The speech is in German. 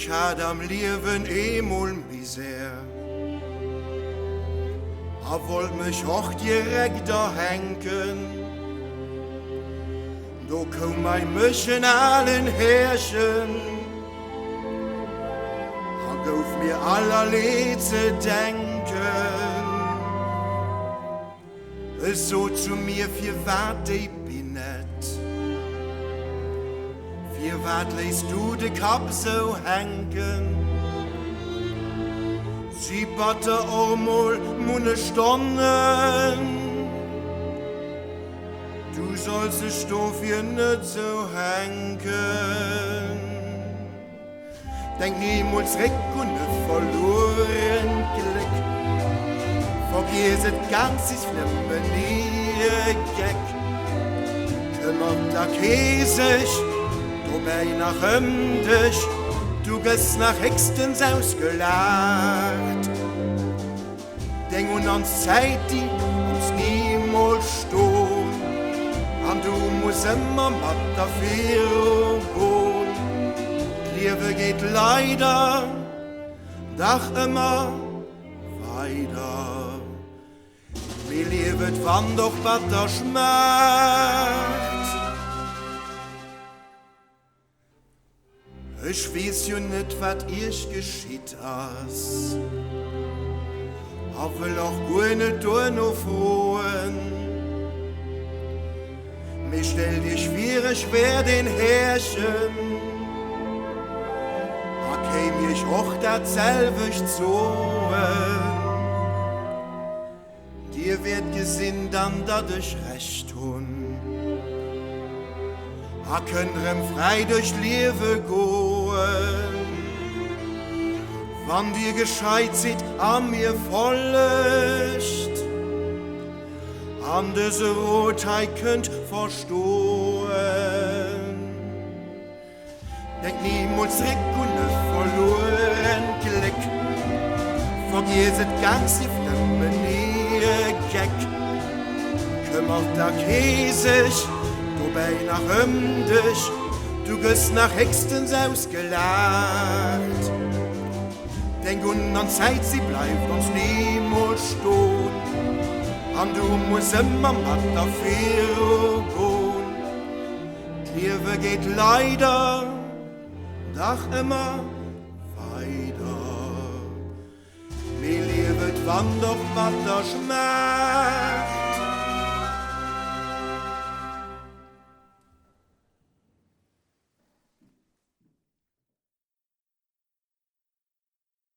Ich had am Leben emol Misär. Wollt mich auch direkt da hängen. Do komm mein Mischen allen herrschen. Gauf mir allerlei zu denken. Es so zu mir, für wat ich bin net. Für wat lässt du de Kap so hängen? Sie batte einmal meine Stunden. Du sollst dich dafür nicht so hängen. Denk niemals weg und verloren Glück. Vergiss es ganz, ist schlimm, nie Gag. Kümmert da käsig, du bei nach dich. Du gehst nach Hextens ausgelacht. Denk und ans Zeit, die uns niemals stohn. Und du musst immer mit dafür gehen. Liebe geht leider doch immer weiter. Mir lebt wann doch batter schmerzt. Ich weiß ja nicht, was ich geschieht has. Aber will auch gut nicht noch frohen. Mir stell dich schwierig, wer den herrschen. Da käm ich auch dasselbe zu. Dir wird gesinn dann, dass ich recht tun. A könnt'rem frei durch Leben gehen. Wann dir gescheit sieht, an mir folgt. An diese Rotheit könnt verstehen. Denk niemals zurück und nicht verloren Glück. Vergiss es ganz, die Flamme nie Gag. Kümmert da käsig. Wobei nach dich, du gehst nach Hextens ausgelacht. Denk und an Zeit, sie bleibt uns niemals stehen. Und du musst immer mit dafür gehen. Die Liebe geht leider doch immer weiter. Mir lebt wann doch mit der Schmerz.